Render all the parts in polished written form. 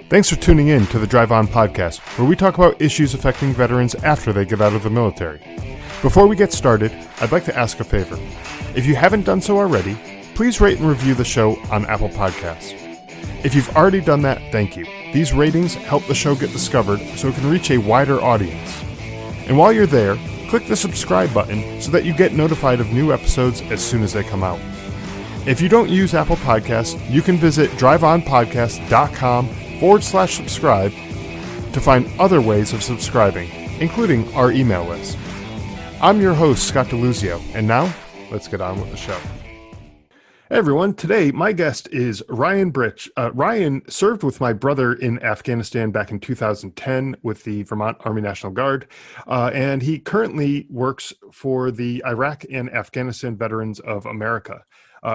Thanks for tuning in to the Drive On podcast, where we talk about issues affecting veterans after they get out of the military. Before we get started, I'd like to ask a favor. If you haven't done so already, please rate and review the show on Apple Podcasts. If you've already done that, thank you. These ratings help the show get discovered so it can reach a wider audience. And while you're there, click the subscribe button so that you get notified of new episodes as soon as they come out. If you don't use Apple Podcasts, you can visit driveonpodcast.com/subscribe to find other ways of subscribing, including our email list. I'm your host, Scott DeLuzio, and now, let's get on with the show. Hey everyone, today my guest is Ryan Britch. Ryan served with my brother in Afghanistan back in 2010 with the Vermont Army National Guard, and he currently works for the Iraq and Afghanistan Veterans of America.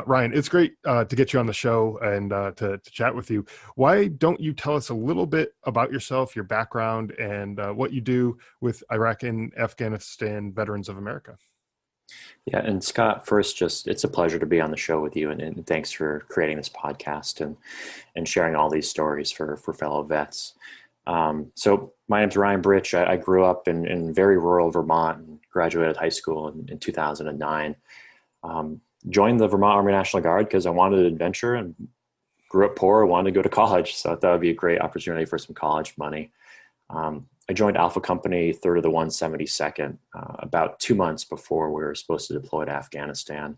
Ryan, it's great to get you on the show and to chat with you. Why don't you tell us a little bit about yourself, your background, and what you do with Iraq and Afghanistan Veterans of America? Yeah, and Scott, first, it's a pleasure to be on the show with you, and thanks for creating this podcast and sharing all these stories for fellow vets. So my name's Ryan Britch. I grew up in very rural Vermont and graduated high school in 2009. Joined the Vermont Army National Guard because I wanted adventure and grew up poor, wanted to go to college. So I thought it would be a great opportunity for some college money. I joined Alpha Company, 3rd of the 172nd, about 2 months before we were supposed to deploy to Afghanistan.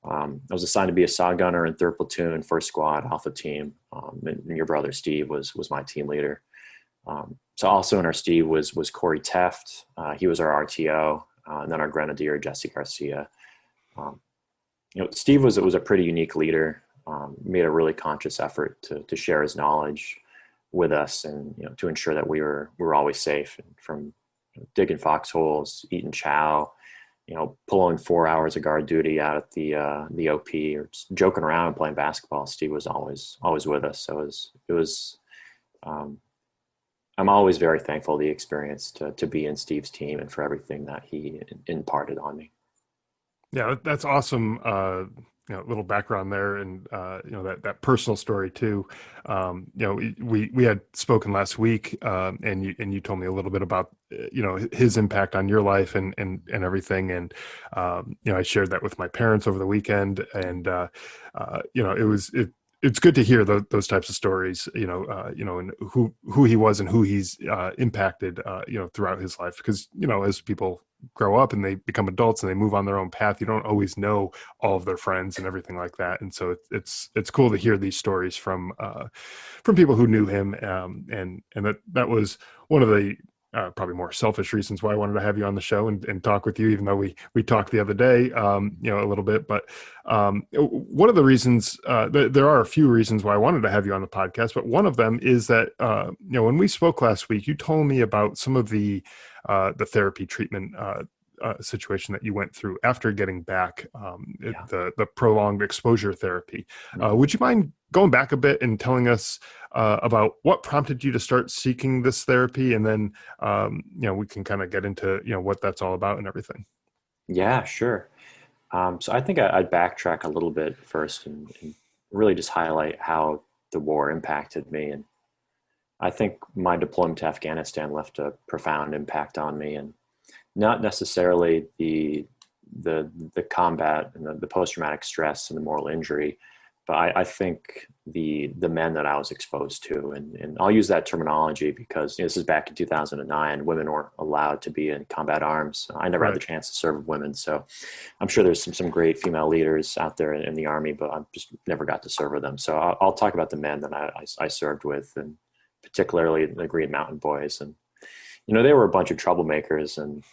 I was assigned to be a saw gunner in 3rd Platoon, 1st Squad, Alpha Team. And your brother, Steve, was my team leader. So also in our Steve was Corey Teft. He was our RTO, and then our Grenadier, Jesse Garcia. Steve was a pretty unique leader, made a really conscious effort to share his knowledge with us and, to ensure that we were always safe, and from digging foxholes, eating chow, pulling 4 hours of guard duty out at the OP, or just joking around and playing basketball. Steve was always with us. So it was I'm always very thankful for the experience to be in Steve's team and for everything that he imparted on me. Yeah, that's awesome. Little background there, and that personal story too. We had spoken last week, and you told me a little bit about his impact on your life and everything, and I shared that with my parents over the weekend, and it's good to hear those types of stories, and who he was and who he's impacted, throughout his life. Because, as people grow up and they become adults and they move on their own path, you don't always know all of their friends and everything like that. And so it's cool to hear these stories from people who knew him. And that was one of the probably more selfish reasons why I wanted to have you on the show and talk with you, even though we talked the other day, a little bit. But one of the reasons, there are a few reasons why I wanted to have you on the podcast, but one of them is that, when we spoke last week, you told me about some of the therapy treatment situation that you went through after getting back, the prolonged exposure therapy. Would you mind going back a bit and telling us about what prompted you to start seeking this therapy? And then, we can kind of get into, what that's all about and everything. Yeah, sure. So I think I'd backtrack a little bit first and really just highlight how the war impacted me. And I think my deployment to Afghanistan left a profound impact on me, and not necessarily the combat and the post-traumatic stress and the moral injury, but I think the men that I was exposed to, and I'll use that terminology because this is back in 2009. Women weren't allowed to be in combat arms. I never had the chance to serve with women, so I'm sure there's some great female leaders out there in the Army, but I just never got to serve with them. So I'll talk about the men that I served with, and particularly the Green Mountain Boys. And they were a bunch of troublemakers, and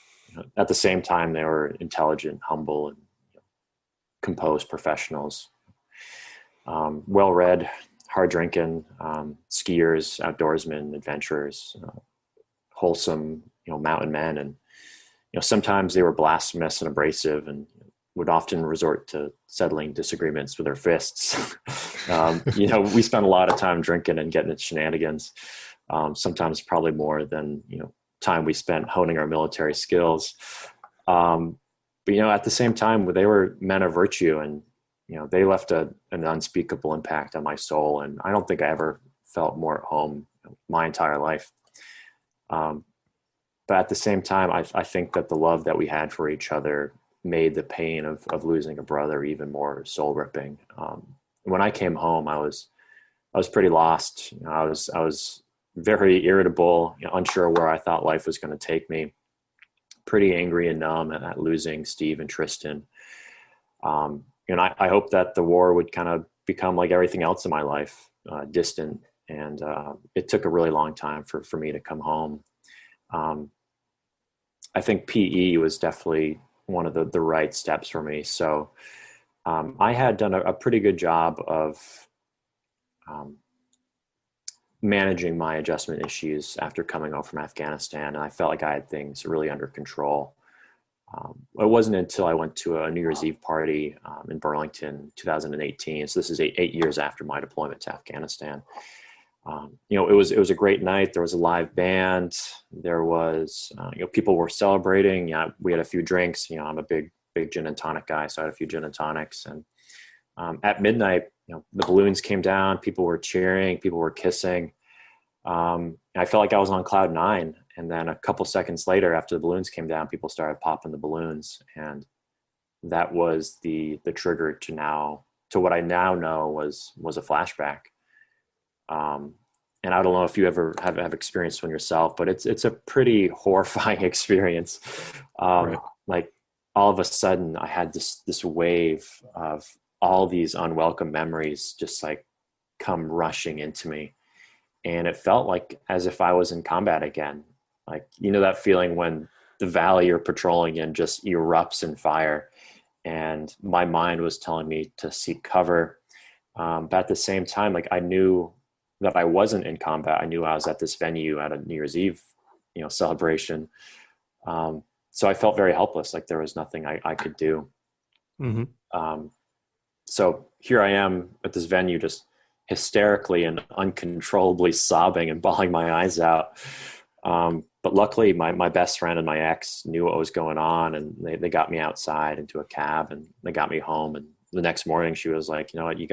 at the same time they were intelligent, humble, and composed professionals. Well-read, hard-drinking, skiers, outdoorsmen, adventurers, wholesome, mountain men. And, sometimes they were blasphemous and abrasive and would often resort to settling disagreements with their fists. We spent a lot of time drinking and getting into shenanigans, sometimes probably more than, time we spent honing our military skills. But, at the same time, they were men of virtue, and they left an unspeakable impact on my soul. And I don't think I ever felt more at home my entire life. But at the same time, I think that the love that we had for each other made the pain of losing a brother even more soul ripping. When I came home, I was pretty lost. I was very irritable, unsure where I thought life was going to take me, pretty angry and numb at losing Steve and Tristan. And I hope that the war would kind of become like everything else in my life, distant. And it took a really long time for me to come home. I think PE was definitely one of the right steps for me. So I had done a pretty good job of managing my adjustment issues after coming home from Afghanistan. And I felt like I had things really under control. It wasn't until I went to a New Year's Eve party in Burlington, 2018. So this is eight years after my deployment to Afghanistan. It was a great night. There was a live band. There was, people were celebrating. We had a few drinks. I'm a big gin and tonic guy, so I had a few gin and tonics. And at midnight, the balloons came down. People were cheering. People were kissing. I felt like I was on cloud nine. And then a couple seconds later, after the balloons came down, people started popping the balloons, and that was the trigger to what I now know was a flashback. And I don't know if you ever have experienced one yourself, but it's a pretty horrifying experience. Right. Like all of a sudden I had this wave of all these unwelcome memories just like come rushing into me. And it felt like as if I was in combat again. Like, that feeling when the valley you're patrolling in just erupts in fire, and my mind was telling me to seek cover. But at the same time, like I knew that I wasn't in combat. I knew I was at this venue at a New Year's Eve, celebration. So I felt very helpless. Like there was nothing I could do. Mm-hmm. So here I am at this venue, just hysterically and uncontrollably sobbing and bawling my eyes out. But luckily my best friend and my ex knew what was going on, and they got me outside into a cab, and they got me home. And the next morning she was like, you know what, you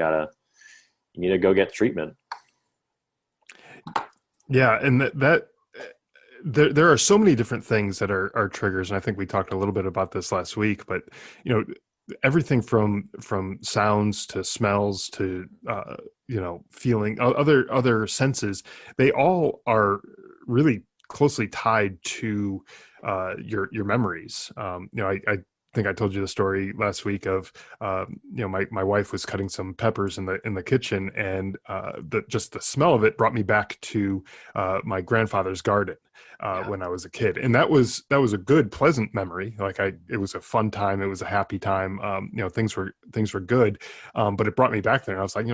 need to go get treatment. Yeah. And there are so many different things that are triggers. And I think we talked a little bit about this last week, but everything from sounds to smells to, feeling, other senses, they all are really closely tied to your memories. I think I told you the story last week of my wife was cutting some peppers in the kitchen, and just the smell of it brought me back to my grandfather's garden when I was a kid, and that was a good, pleasant memory. Like it was a fun time, it was a happy time. Things were good, but it brought me back there, and I was like,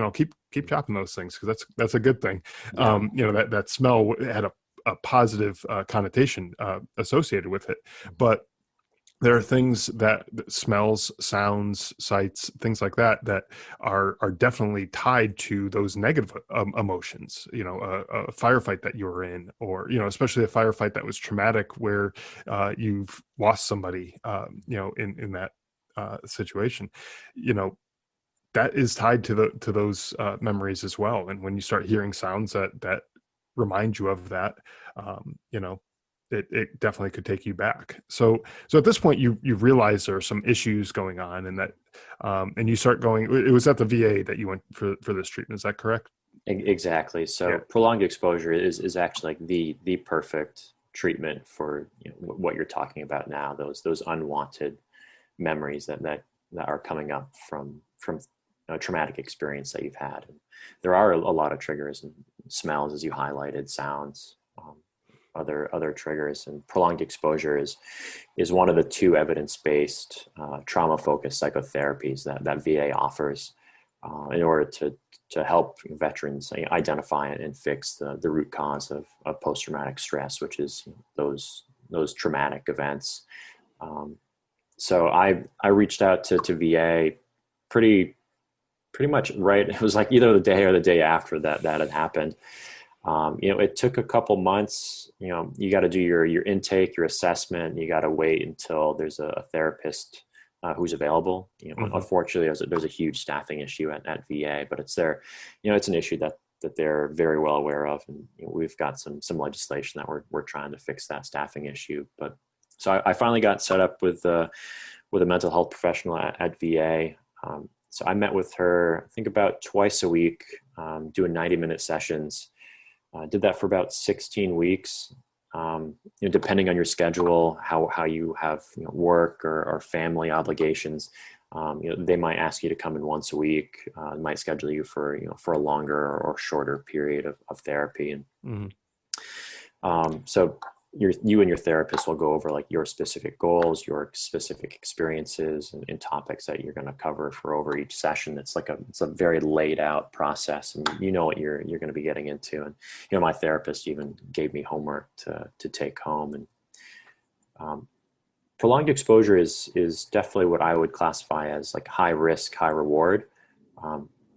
keep chopping those things, because that's a good thing. Yeah. That smell had a positive connotation associated with it, but there are things that smells, sounds, sights, things like that are definitely tied to those negative emotions. A firefight that you were in, or especially a firefight that was traumatic, where you've lost somebody, in that situation. That is tied to those memories as well. And when you start hearing sounds that remind you of that, it definitely could take you back. So at this point, you realize there are some issues going on, and that, and you start going. It was at the VA that you went for this treatment. Is that correct? Exactly. So yeah. Prolonged exposure is actually like the perfect treatment for what you're talking about now. Those unwanted memories that are coming up from a traumatic experience that you've had. And there are a lot of triggers and smells, as you highlighted, sounds. Other triggers, and prolonged exposure is one of the two evidence-based trauma-focused psychotherapies that VA offers in order to help veterans identify and fix the root cause of post-traumatic stress, which is those traumatic events. So I reached out to VA pretty much right. It was like either the day or the day after that had happened. It took a couple months. You got to do your intake, your assessment. You got to wait until there's a therapist who's available. Mm-hmm. Unfortunately, there's a huge staffing issue at VA, but it's there. It's an issue that that they're very well aware of, and we've got some legislation that we're trying to fix that staffing issue. But so I finally got set up with a mental health professional at VA. So I met with her, I think, about twice a week, doing 90-minute sessions. Did that for about 16 weeks. Depending on your schedule, how you have work or family obligations, they might ask you to come in once a week. Might schedule you for a longer or shorter period of therapy. And so you and your therapist will go over like your specific goals, your specific experiences, and topics that you're going to cover for over each session. It's a very laid out process, and you know what you're going to be getting into. And my therapist even gave me homework to take home. And prolonged exposure is definitely what I would classify as like high risk, high reward.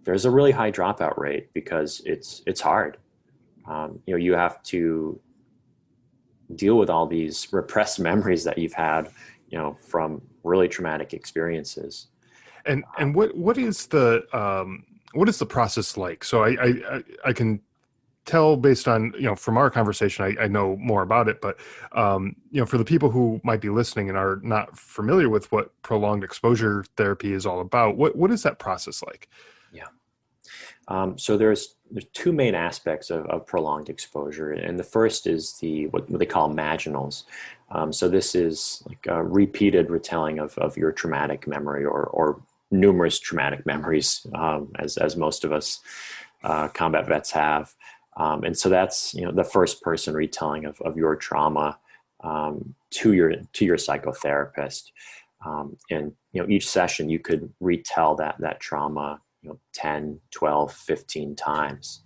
There's a really high dropout rate because it's hard. You have to deal with all these repressed memories that you've had, from really traumatic experiences. And what is the process like? So I can tell based on, from our conversation, I know more about it, but for the people who might be listening and are not familiar with what prolonged exposure therapy is all about, what is that process like? Yeah. So there's two main aspects of prolonged exposure, and the first is what they call imaginals. So this is like a repeated retelling of your traumatic memory or numerous traumatic memories, as most of us combat vets have. And so that's the first person retelling of your trauma to your psychotherapist. And each session you could retell that trauma 10, 12, 15 times.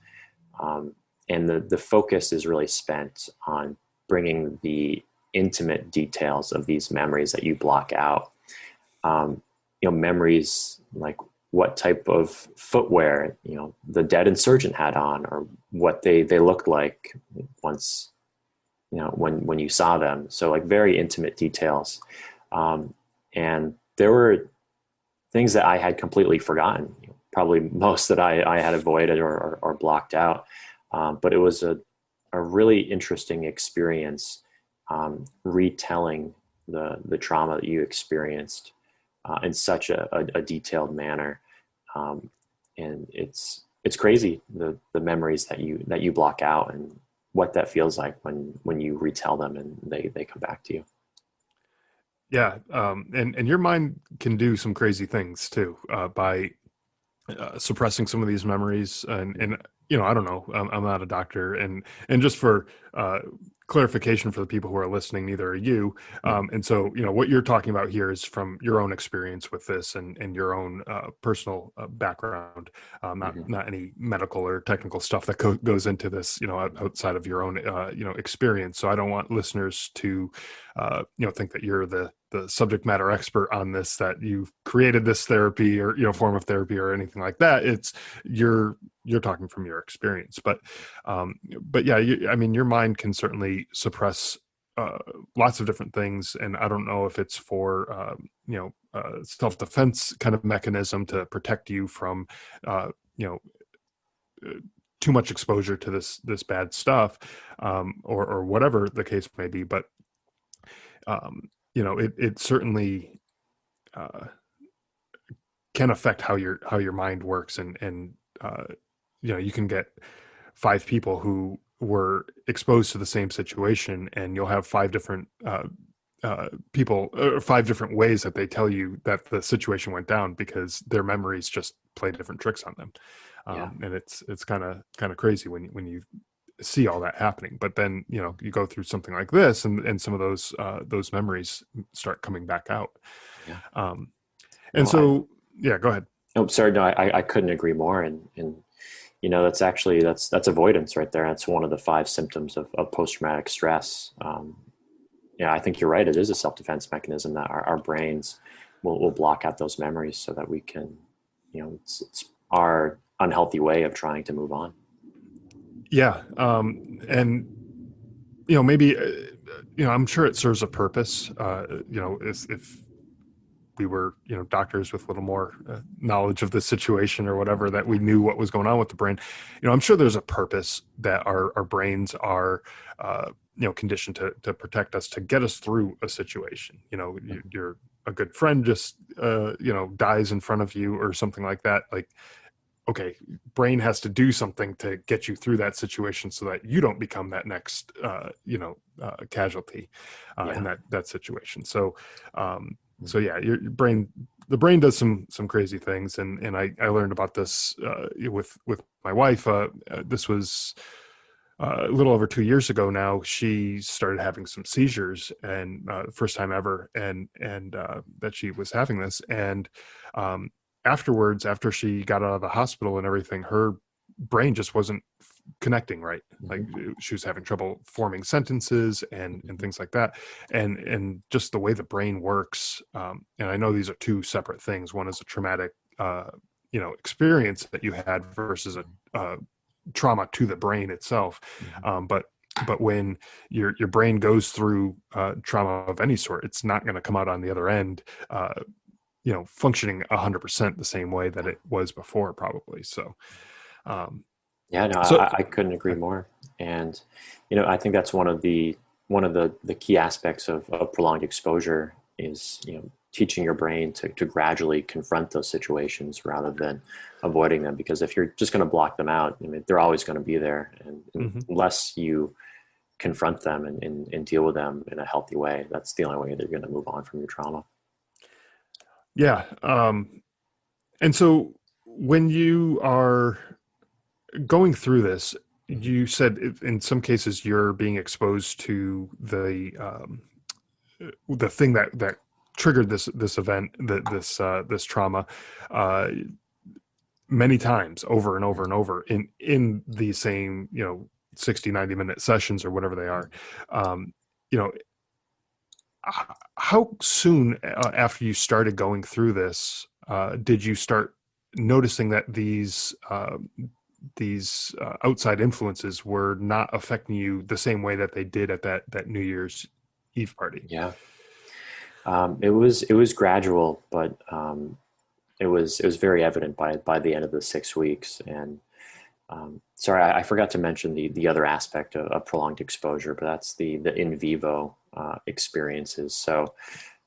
And the focus is really spent on bringing the intimate details of these memories that you block out. Memories like what type of footwear, the dead insurgent had on, or what they looked like once, when you saw them. So like very intimate details. And there were things that I had completely forgotten, probably most that I had avoided or blocked out. But it was a really interesting experience, retelling the trauma that you experienced in such a detailed manner. And it's crazy, the memories that you block out and what that feels like when you retell them and they come back to you. Yeah. And your mind can do some crazy things too, by suppressing some of these memories. And I don't know, I'm not a doctor, and just for clarification for the people who are listening, neither are you. And so, what you're talking about here is from your own experience with this and your own personal background, not any medical or technical stuff that goes into this, outside of your own, experience. So I don't want listeners to, think that you're the subject matter expert on this, that you've created this therapy or, form of therapy or anything like that. It's you're talking from your experience, but yeah, your mind can certainly suppress lots of different things. And I don't know if it's for, self-defense kind of mechanism to protect you from, too much exposure to this bad stuff, or whatever the case may be. But, it certainly can affect how your mind works. And you can get 5 people who were exposed to the same situation, and you'll have 5 different people, 5 different ways that they tell you that the situation went down, because their memories just play different tricks on them. And it's kind of crazy when you see all that happening. But then you go through something like this, and some of those memories start coming back out. Yeah, go ahead. Oh, sorry. No, I couldn't agree more. And that's avoidance right there. That's one of the 5 symptoms of post-traumatic stress. I think you're right. It is a self-defense mechanism that our brains will block out those memories so that we can, it's our unhealthy way of trying to move on. Yeah. And, maybe, I'm sure it serves a purpose, if we were, doctors with a little more knowledge of the situation or whatever, that we knew what was going on with the brain. I'm sure there's a purpose that our brains are, conditioned to protect us, to get us through a situation. You're a good friend just, dies in front of you or something like that. Like, okay, brain has to do something to get you through that situation so that you don't become that next, casualty in that situation. So, so yeah, your brain, the brain does some crazy things. And I learned about this with my wife. This was a little over 2 years ago now. She started having some seizures, and first time ever, and that she was having this. And afterwards, after she got out of the hospital and everything, her brain just wasn't connecting right. Like, she was having trouble forming sentences and things like that. And just the way the brain works. And I know these are two separate things. One is a traumatic, experience that you had versus a trauma to the brain itself. But when your brain goes through trauma of any sort, it's not going to come out on the other end, functioning 100% the same way that it was before, probably. So, I couldn't agree more. And, I think that's one of the key aspects of prolonged exposure is, teaching your brain to gradually confront those situations rather than avoiding them. Because if you're just going to block them out, they're always going to be there. And unless you confront them and deal with them in a healthy way, that's the only way that you're going to move on from your trauma. Yeah. And so when you are going through this, you said in some cases you're being exposed to the thing that triggered this event, this trauma, many times over and over and over in the same, 60, 90-minute sessions or whatever they are. How soon after you started going through this, did you start noticing that these outside influences were not affecting you the same way that they did at that New Year's Eve party? Yeah. It was gradual, but it was very evident by the end of the 6 weeks. And sorry, I forgot to mention the other aspect of prolonged exposure, but that's the in vivo experiences. So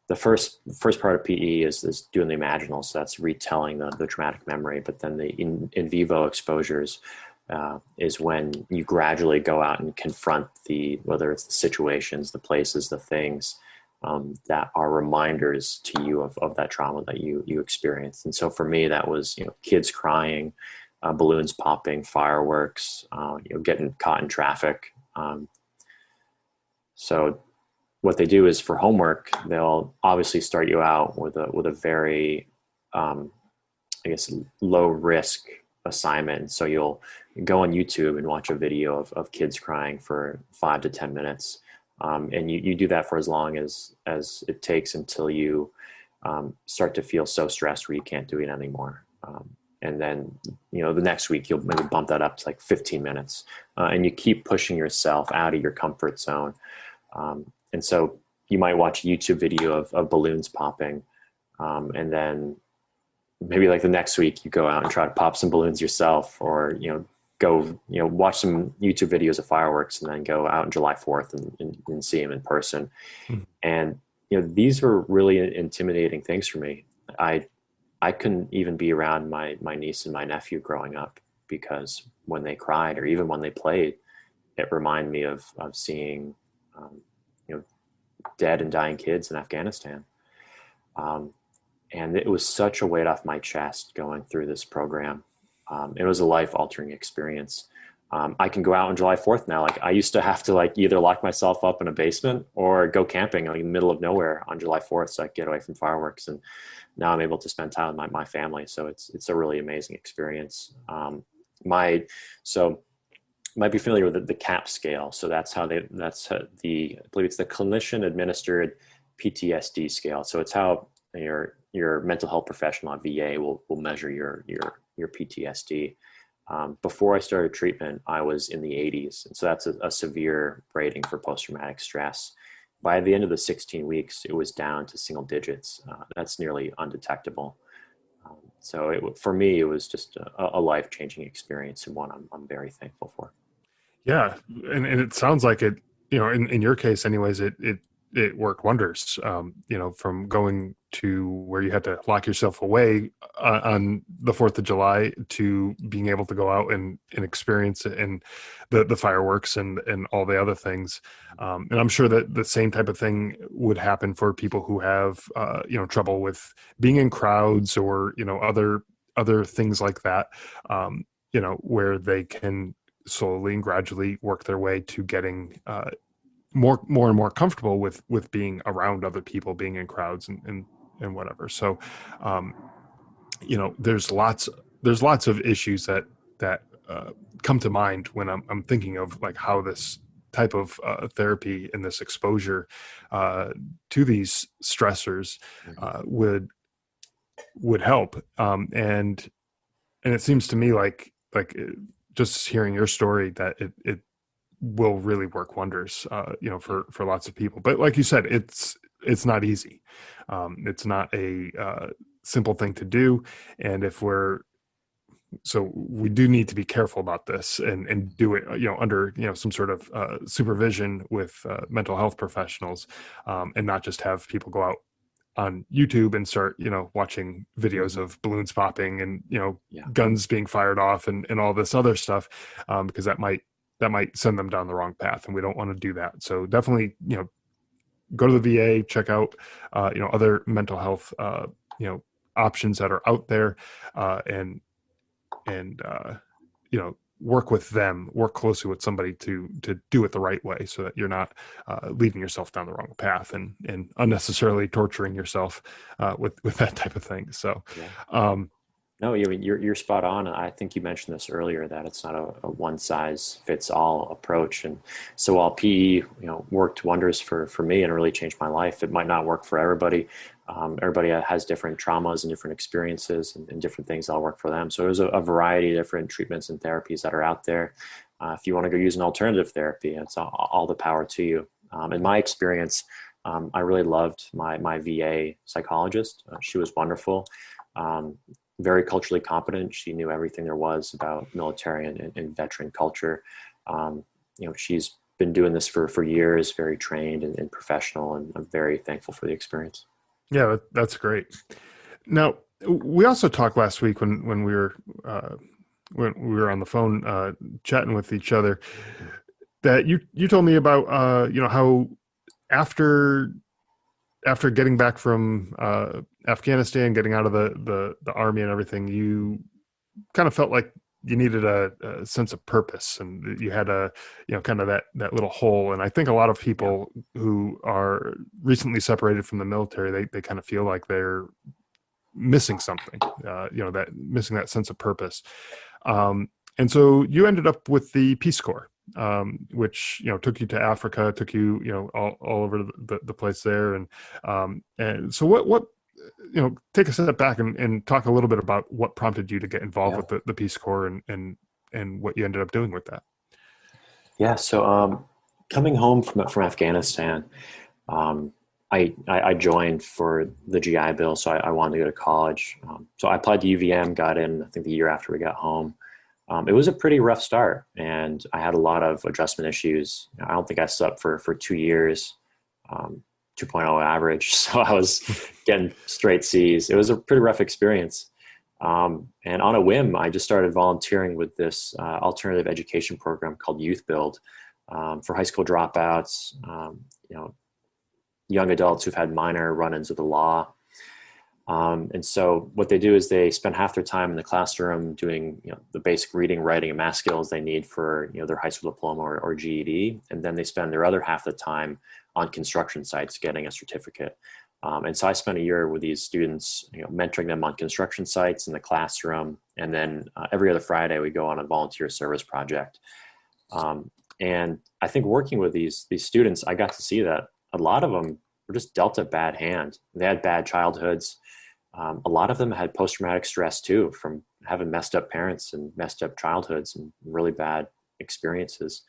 the first part of PE is doing the imaginal, so that's retelling the traumatic memory. But then the in vivo exposures is when you gradually go out and confront whether it's the situations, the places, the things that are reminders to you of that trauma that you experienced. And so for me, that was, kids crying, balloons popping, fireworks, getting caught in traffic. So what they do is, for homework, they'll obviously start you out with a very, low risk assignment. So you'll go on YouTube and watch a video of kids crying for 5 to 10 minutes. And you do that for as long as it takes until you start to feel so stressed where you can't do it anymore. And then, the next week you'll maybe bump that up to like 15 minutes. And you keep pushing yourself out of your comfort zone. And so you might watch a YouTube video of balloons popping. And then maybe like the next week you go out and try to pop some balloons yourself, or, go, watch some YouTube videos of fireworks, and then go out on July 4th and see them in person. Mm-hmm. And, these were really intimidating things for me. I couldn't even be around my niece and my nephew growing up, because when they cried or even when they played, it reminded me of seeing, dead and dying kids in Afghanistan. And it was such a weight off my chest going through this program. It was a life-altering experience. I can go out on July 4th now. Like, I used to have to either lock myself up in a basement or go camping in the middle of nowhere on July 4th so I could get away from fireworks. And now I'm able to spend time with my family. So it's a really amazing experience. You might be familiar with the CAP scale. So that's how I believe it's the clinician administered PTSD scale. So it's how your mental health professional at VA will measure your PTSD. Before I started treatment, I was in the 80s. And so that's a severe rating for post-traumatic stress. by the end of the 16 weeks, it was down to single digits. That's nearly undetectable. So for me, it was just a life-changing experience, and one I'm very thankful for. Yeah, and it sounds like it. In your case, anyways, it worked wonders. From going to where you had to lock yourself away on the 4th of July to being able to go out and experience it, and the fireworks and all the other things. And I'm sure that the same type of thing would happen for people who have trouble with being in crowds, or other things like that. Where they can slowly and gradually work their way to getting more and more comfortable with being around other people, being in crowds and whatever. So there's lots of issues that come to mind when I'm thinking of like how this type of therapy and this exposure to these stressors would help. And it seems to me like just hearing your story that it will really work wonders, for lots of people. But like you said, it's not easy. It's not a simple thing to do. And so we do need to be careful about this and do it, under, some sort of supervision with mental health professionals, and not just have people go out on YouTube and start, watching videos of balloons popping and, guns being fired off and all this other stuff, because that might send them down the wrong path, and we don't want to do that. So definitely, go to the VA, check out, other mental health, options that are out there, and work with them, work closely with somebody to do it the right way, so that you're not leading yourself down the wrong path and unnecessarily torturing yourself with that type of thing. So, no, you're spot on. I think you mentioned this earlier, that it's not a one size fits all approach. And so while PE, worked wonders for me and really changed my life, it might not work for everybody. Everybody has different traumas and different experiences and different things that'll work for them. So there's a variety of different treatments and therapies that are out there. If you want to go use an alternative therapy, it's all the power to you. In my experience, I really loved my VA psychologist. She was wonderful. Very culturally competent. She knew everything there was about military and veteran culture. She's been doing this for years, very trained and professional, and I'm very thankful for the experience. Yeah, that's great. Now, we also talked last week when we were on the phone chatting with each other, that you told me about how after getting back from Afghanistan, getting out of the army and everything, you kind of felt like you needed a sense of purpose, and you had kind of that little hole. And I think a lot of people who are recently separated from the military, they kind of feel like they're missing something, missing that sense of purpose. And so you ended up with the Peace Corps, which took you to Africa, took you all over the place there, and so what take a step back and talk a little bit about what prompted you to get involved with the Peace Corps and what you ended up doing with that. Yeah, so coming home from Afghanistan, I joined for the GI Bill, so I wanted to go to college. So I applied to UVM, got in I think the year after we got home. It was a pretty rough start, and I had a lot of adjustment issues. I don't think I slept for 2 years, 2.0 average. So I was getting straight C's. It was a pretty rough experience. And on a whim, I just started volunteering with this alternative education program called Youth Build, for high school dropouts, young adults who've had minor run-ins with the law. And so what they do is they spend half their time in the classroom doing, the basic reading, writing, and math skills they need for, their high school diploma or GED. And then they spend their other half of the time on construction sites getting a certificate. And so I spent a year with these students, mentoring them on construction sites in the classroom. And then every other Friday we go on a volunteer service project. And I think working with these students, I got to see that a lot of them were just dealt a bad hand. They had bad childhoods. A lot of them had post-traumatic stress too, from having messed up parents and messed up childhoods and really bad experiences.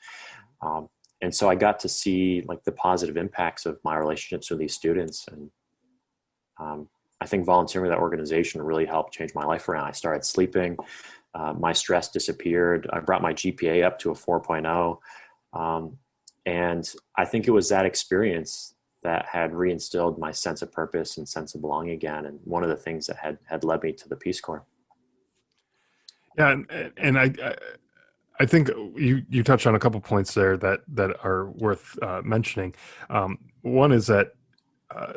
And so I got to see like the positive impacts of my relationships with these students. And I think volunteering with that organization really helped change my life around. I started sleeping. My stress disappeared. I brought my GPA up to a 4.0. And I think it was that experience that had reinstilled my sense of purpose and sense of belonging again. And one of the things that had led me to the Peace Corps. Yeah, and I think you touched on a couple points there that are worth mentioning. One is that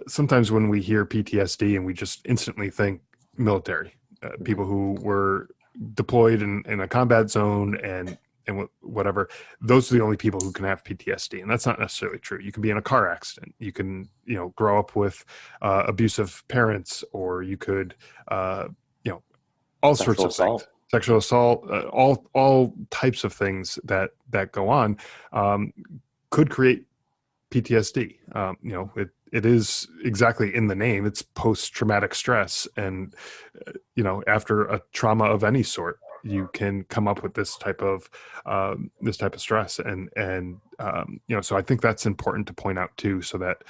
sometimes when we hear PTSD and we just instantly think military, people who were deployed in a combat zone and whatever, those are the only people who can have PTSD, and that's not necessarily true. You can be in a car accident, you can grow up with abusive parents, or you could all sorts of things. Sexual assault, all types of things that go on could create PTSD. It is exactly in the name. It's post-traumatic stress, and after a trauma of any sort, you can come up with this type of stress, and so I think that's important to point out too, so that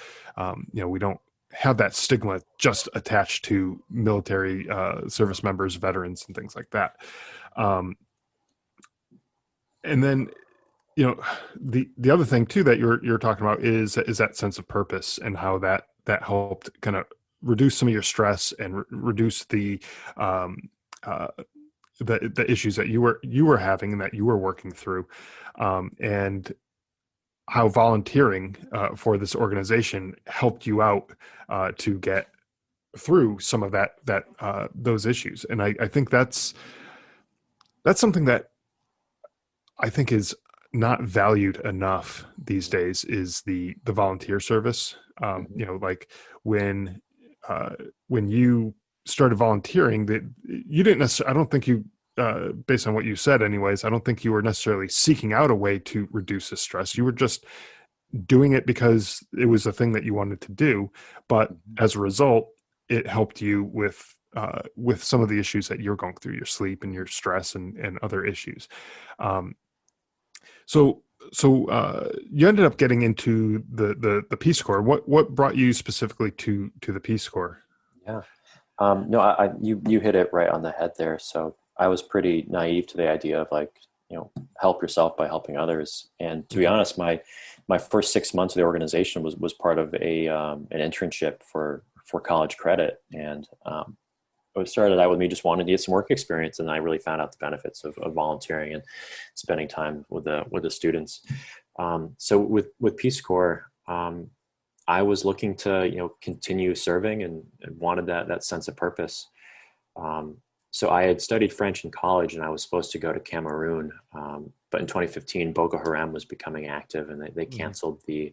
we don't have that stigma just attached to military service members, veterans, and things like that. And then, the other thing too that you're talking about is that sense of purpose, and how that helped kind of reduce some of your stress and reduce the issues that you were having and that you were working through, and how volunteering for this organization helped you out to get through some of those issues. And I think that's something that I think is not valued enough these days, is the volunteer service. Like when you started volunteering, that you didn't necessarily, I don't think you, based on what you said anyways, I don't think you were necessarily seeking out a way to reduce the stress. You were just doing it because it was a thing that you wanted to do. But as a result, it helped you with some of the issues that you're going through, your sleep and your stress and other issues. So you ended up getting into the Peace Corps. What brought you specifically to the Peace Corps? Yeah. No, you hit it right on the head there. So I was pretty naive to the idea of help yourself by helping others. And to be honest, my first 6 months of the organization was part of an internship for college credit. And it started out with me just wanting to get some work experience, and I really found out the benefits of volunteering and spending time with the students. So with Peace Corps, I was looking to continue serving and wanted that sense of purpose. So I had studied French in college, and I was supposed to go to Cameroon, but in 2015 Boko Haram was becoming active, and they canceled the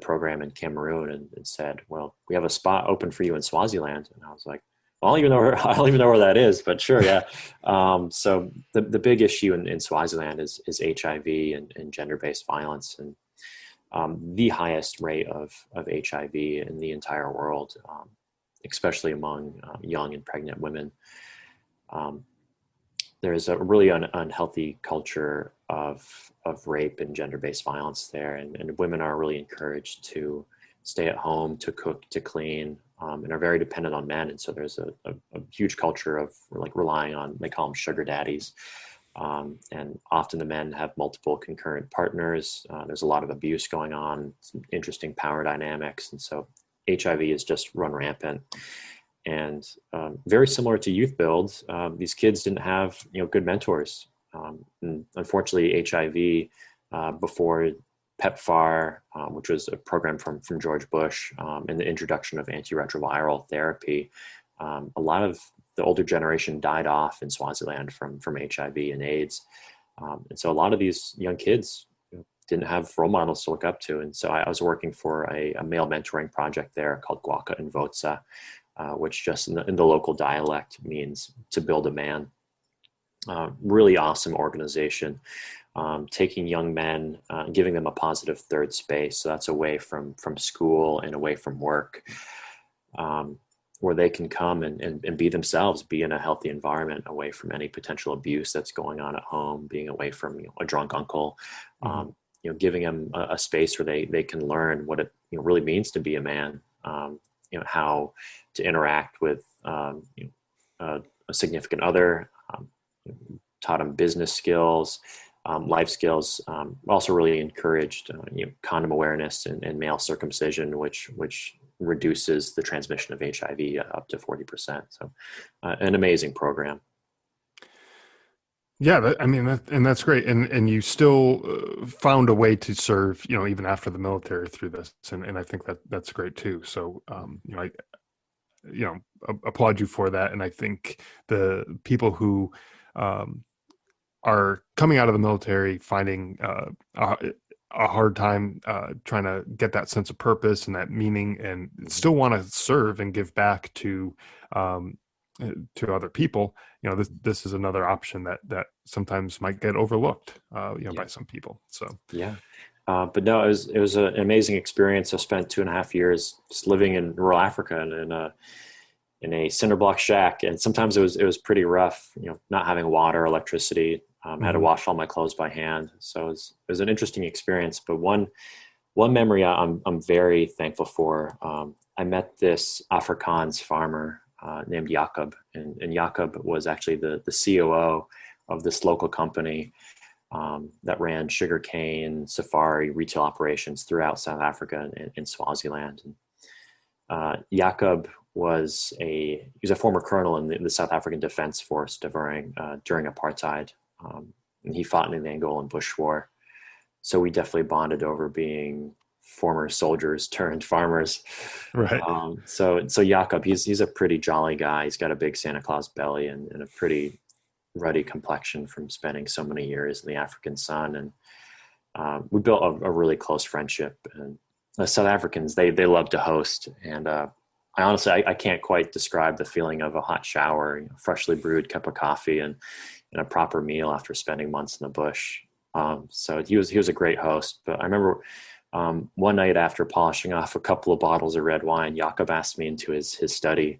program in Cameroon and said, well, we have a spot open for you in Swaziland. And I was like, I don't even know where that is, but sure. Yeah. So the big issue in Swaziland is HIV and gender-based violence, and the highest rate of HIV in the entire world, especially among young and pregnant women. There's a really unhealthy culture of rape and gender-based violence there, and women are really encouraged to stay at home, to cook, to clean, and are very dependent on men. And so there's a huge culture of relying on, they call them sugar daddies. And often the men have multiple concurrent partners. There's a lot of abuse going on, some interesting power dynamics. And so HIV is just run rampant. And very similar to Youth Build, these kids didn't have good mentors. And unfortunately, HIV, before PEPFAR, which was a program from George Bush, and the introduction of antiretroviral therapy, a lot of the older generation died off in Swaziland from HIV and AIDS. And so a lot of these young kids didn't have role models to look up to. And so I was working for a male mentoring project there called Gwaka and Votsa, which just in the local dialect means to build a man. Really awesome organization. Taking young men, giving them a positive third space. So that's away from school and away from work, where they can come and be themselves, be in a healthy environment, away from any potential abuse that's going on at home, being away from a drunk uncle. giving them a space where they can learn what it really means to be a man, how to interact with a significant other, taught them business skills, life skills. Also really encouraged condom awareness and male circumcision, which reduces the transmission of HIV up to 40%. So an amazing program. Yeah, and that's great. And you still found a way to serve, even after the military through this. And I think that's great too. So, I applaud you for that. And I think the people who are coming out of the military finding a hard time trying to get that sense of purpose and that meaning, and still want to serve and give back to other people, this is another option that sometimes might get overlooked, by some people. So yeah. But no, it was an amazing experience. I spent 2.5 years just living in rural Africa in a cinder block shack, and sometimes it was pretty rough. Not having water, electricity. I had to wash all my clothes by hand, so it was an interesting experience. But one memory I'm very thankful for. I met this Afrikaans farmer named Jacob, and Jacob was actually the COO of this local company that ran sugarcane, safari, retail operations throughout South Africa and in Swaziland. And Jacob was a former colonel in the South African Defense Force during apartheid, and he fought in the Angolan Bush War. So we definitely bonded over being former soldiers turned farmers. Right. So Jacob, he's a pretty jolly guy. He's got a big Santa Claus belly and a pretty ruddy complexion from spending so many years in the African sun. And we built a really close friendship. And South Africans, they love to host. And I honestly can't quite describe the feeling of a hot shower, freshly brewed cup of coffee, and a proper meal after spending months in the bush. So he was a great host. But I remember one night after polishing off a couple of bottles of red wine, Jacob asked me into his study.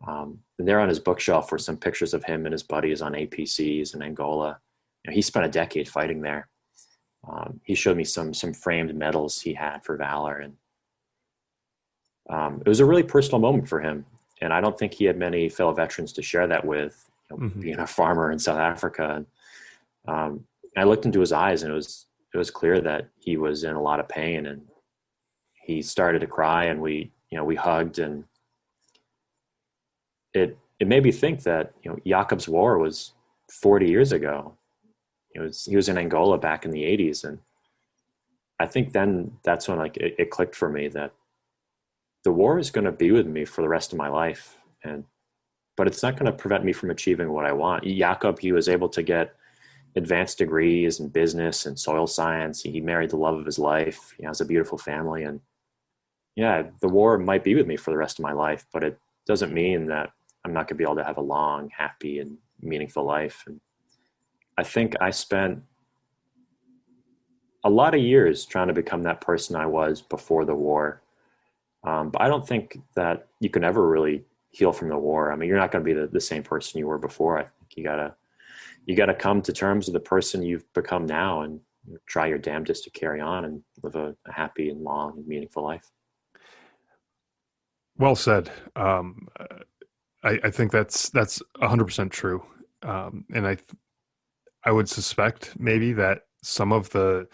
And there on his bookshelf were some pictures of him and his buddies on APCs in Angola. He spent a decade fighting there. He showed me some framed medals he had for valor, and it was a really personal moment for him. And I don't think he had many fellow veterans to share that with, being a farmer in South Africa. And I looked into his eyes, and it was clear that he was in a lot of pain, and he started to cry, and we hugged, and it made me think that, Jacob's war was 40 years ago. He was in Angola back in the 80s. And I think then that's when it clicked for me that the war is going to be with me for the rest of my life. But it's not going to prevent me from achieving what I want. Jacob, he was able to get advanced degrees in business and soil science. He married the love of his life. He has a beautiful family. And yeah, the war might be with me for the rest of my life, but it doesn't mean that I'm not going to be able to have a long, happy, and meaningful life. And I think I spent a lot of years trying to become that person I was before the war. But I don't think that you can ever really heal from the war. I mean, you're not going to be the same person you were before. I think you gotta come to terms with the person you've become now, and try your damnedest to carry on and live a happy and long and meaningful life. Well said. I think that's 100% true. And I would suspect maybe that some of the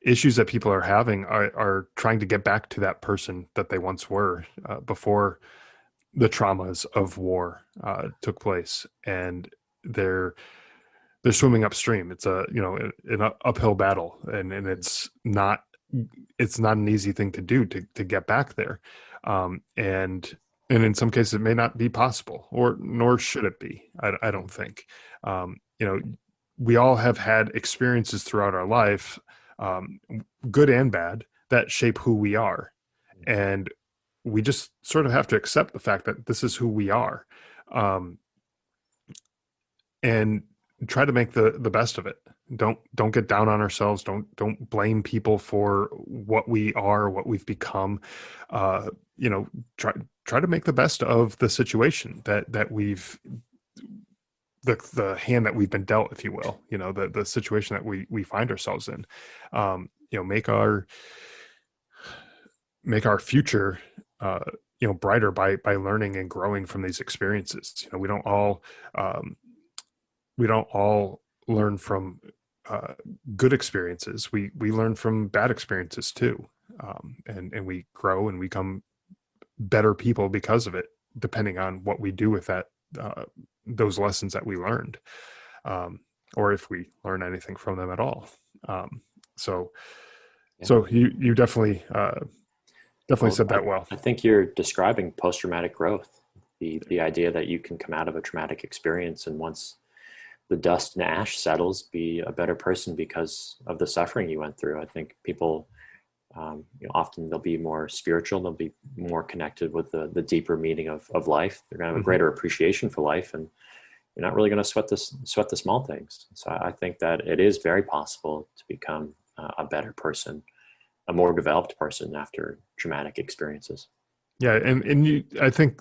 issues that people are having are trying to get back to that person that they once were before the traumas of war took place, and they're swimming upstream. It's an uphill battle, and it's not an easy thing to do to get back there, and in some cases it may not be possible, nor should it be. I don't think. We all have had experiences throughout our life, good and bad, that shape who we are, and we just sort of have to accept the fact that this is who we are, and try to make the best of it. Don't get down on ourselves. Don't blame people for what we are, what we've become. Try to make the best of the situation that we've the hand that we've been dealt, if you will, the situation that we find ourselves in, make our future, brighter by learning and growing from these experiences. Um, we don't all learn from good experiences. We learn from bad experiences too. And we grow and become better people because of it, depending on what we do with those lessons that we learned, or if we learn anything from them at all. Um, so, Yeah. so you definitely said that well. I think you're describing post-traumatic growth, the idea that you can come out of a traumatic experience, and once the dust and ash settles, be a better person because of the suffering you went through. I think people, often they'll be more spiritual, they'll be more connected with the deeper meaning of life. They're going to have a greater appreciation for life, and you're not really going to sweat the small things. So I think that it is very possible to become a better person, a more developed person after traumatic experiences. Yeah. And I think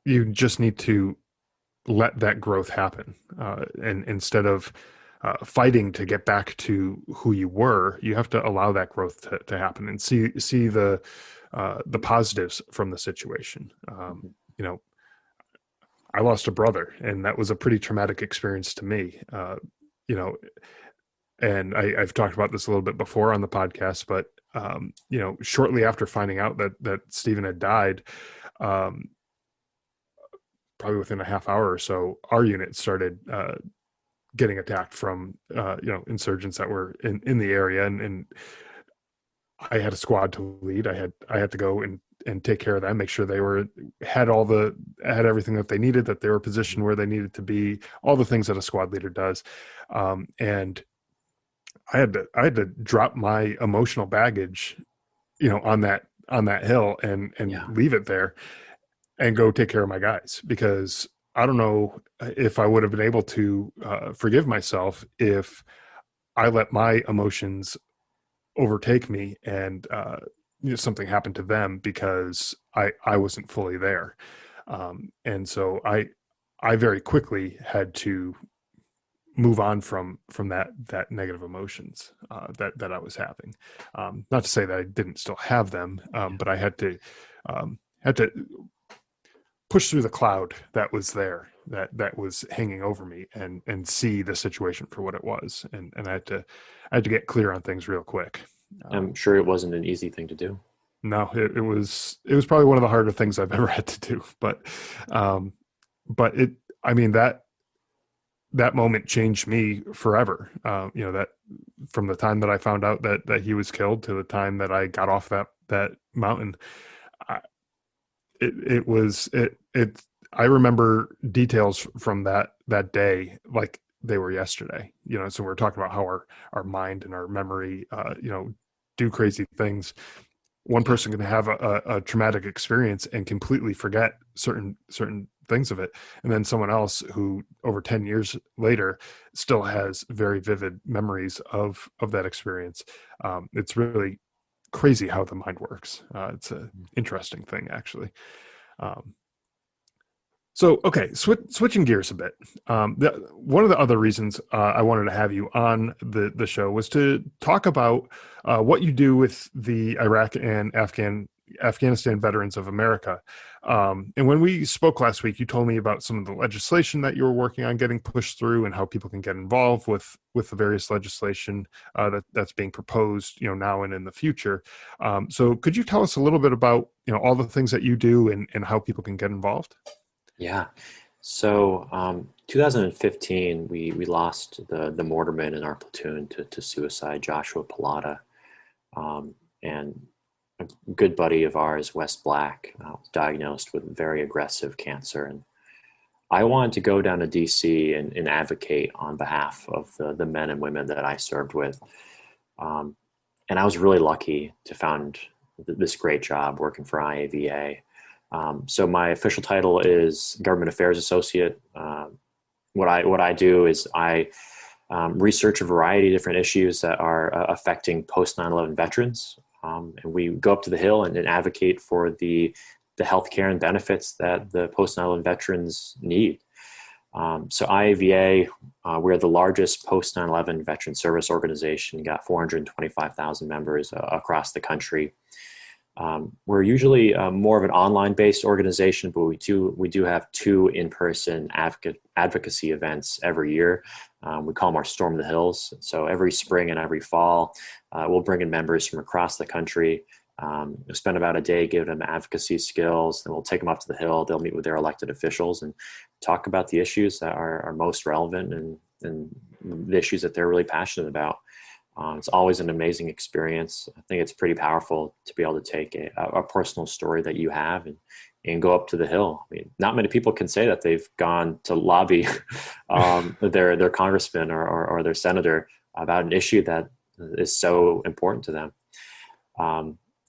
you just need to let that growth happen. And instead of fighting to get back to who you were, you have to allow that growth to happen and see the positives from the situation. I lost a brother, and that was a pretty traumatic experience to me. And I've talked about this a little bit before on the podcast, but shortly after finding out that Stephen had died, probably within a half hour or so, our unit started getting attacked from insurgents that were in the area, and I had a squad to lead. I had to go and take care of them, make sure they had everything that they needed, that they were positioned where they needed to be, all the things that a squad leader does. And I had to drop my emotional baggage, on that hill and leave it there and go take care of my guys, because I don't know if I would have been able to forgive myself if I let my emotions overtake me and something happened to them because I wasn't fully there. And so I very quickly had to move on from that negative emotions that I was having. Not to say that I didn't still have them, but I had to push through the cloud that was there, that was hanging over me, and see the situation for what it was. And I had to get clear on things real quick. I'm sure it wasn't an easy thing to do. No, it was probably one of the harder things I've ever had to do, but that moment changed me forever. That from the time that I found out that he was killed to the time that I got off that mountain, I remember details from that day like they were yesterday. So we're talking about how our mind and our memory, do crazy things. One person can have a traumatic experience and completely forget certain things of it, and then someone else who over 10 years later still has very vivid memories of that experience. It's really crazy how the mind works. It's an interesting thing, actually. So, okay, switching gears a bit. One of the other reasons I wanted to have you on the show was to talk about what you do with the Iraq and Afghanistan Veterans of America. And when we spoke last week, you told me about some of the legislation that you were working on getting pushed through and how people can get involved with the various legislation that's being proposed, now and in the future. So could you tell us a little bit about, all the things that you do and how people can get involved? Yeah. So 2015, we lost the mortarman in our platoon to suicide, Joshua Pilata. And a good buddy of ours, Wes Black, was diagnosed with very aggressive cancer. And I wanted to go down to DC and advocate on behalf of the men and women that I served with. And I was really lucky to found this great job working for IAVA. So my official title is Government Affairs Associate. What I do is I research a variety of different issues that are affecting post 9/11 veterans, and we go up to the Hill and advocate for the health care and benefits that the post 9/11 veterans need. So IAVA, we're the largest post 9/11 veteran service organization, got 425,000 members across the country. We're usually more of an online-based organization, but we do have 2 in-person advocacy events every year. We call them our Storm the Hills. So every spring and every fall, we'll bring in members from across the country. We'll spend about a day giving them advocacy skills, then we'll take them up to the Hill. They'll meet with their elected officials and talk about the issues that are most relevant and the issues that they're really passionate about. It's always an amazing experience. I think it's pretty powerful to be able to take a personal story that you have and go up to the Hill. I mean, not many people can say that they've gone to lobby their congressman or their senator about an issue that is so important to them.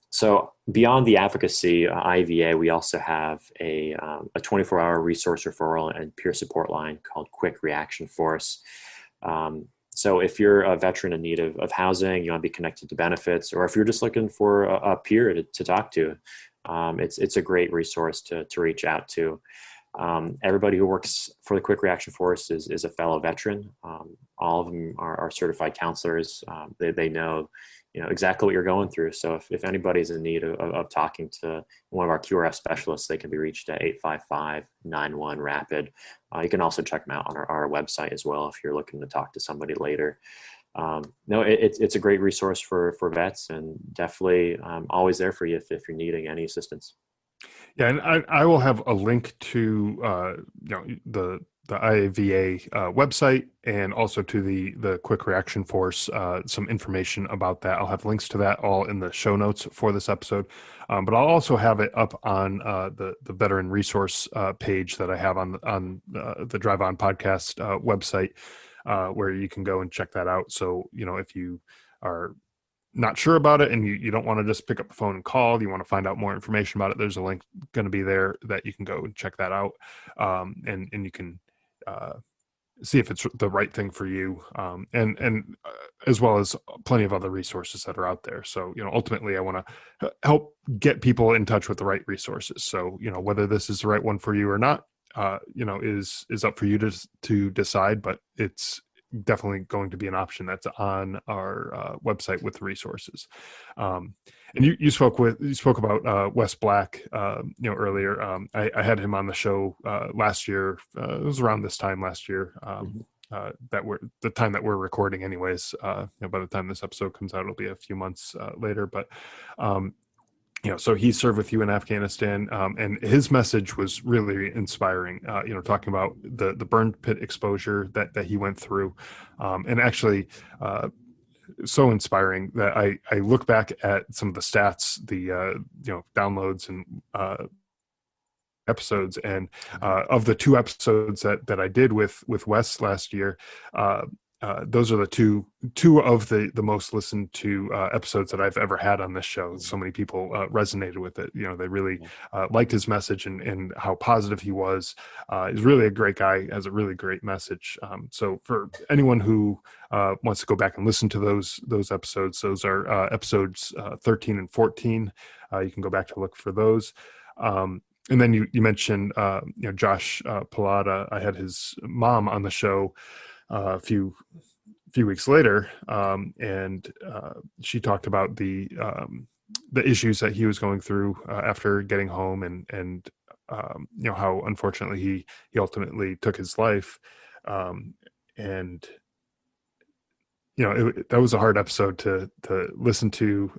So beyond the advocacy, IVA, we also have a 24-hour resource referral and peer support line called Quick Reaction Force. So if you're a veteran in need of housing, you want to be connected to benefits, or if you're just looking for a peer to talk to, it's a great resource to reach out to. Everybody who works for the Quick Reaction Force is a fellow veteran. All of them are certified counselors. They know, exactly what you're going through. So if anybody's in need of talking to one of our QRF specialists, they can be reached at 855-91-RAPID. You can also check them out on our website as well if you're looking to talk to somebody later. It's a great resource for vets, and definitely always there for you if you're needing any assistance. Yeah, and I will have a link to the IAVA website, and also to the Quick Reaction Force, some information about that. I'll have links to that all in the show notes for this episode, but I'll also have it up on the veteran resource page that I have on the Drive On podcast website, where you can go and check that out. So if you are not sure about it and you don't want to just pick up the phone and call, you want to find out more information about it, there's a link going to be there that you can go and check that out, and you can see if it's the right thing for you, and as well as plenty of other resources that are out there. So ultimately I want to help get people in touch with the right resources. So whether this is the right one for you or not, is up for you to decide, but it's definitely going to be an option that's on our website with the resources. And you spoke about Wes Black, earlier. I had him on the show last year. It was around this time last year, the time that we're recording anyways. By the time this episode comes out, it'll be a few months later, but so he served with you in Afghanistan, and his message was really inspiring, talking about the burn pit exposure that he went through, and actually so inspiring that I look back at some of the stats, the downloads and episodes, and of the 2 episodes that I did with Wes last year, those are the two of the most listened to episodes that I've ever had on this show. So many people resonated with it. They really liked his message and how positive he was. He's really a great guy, has a really great message. So for anyone who wants to go back and listen to those episodes, those are episodes 13 and 14. You can go back to look for those. And then you mentioned Josh Pallotta. I had his mom on the show a few weeks later, and she talked about the issues that he was going through after getting home, and how unfortunately he ultimately took his life, and that was a hard episode to listen to,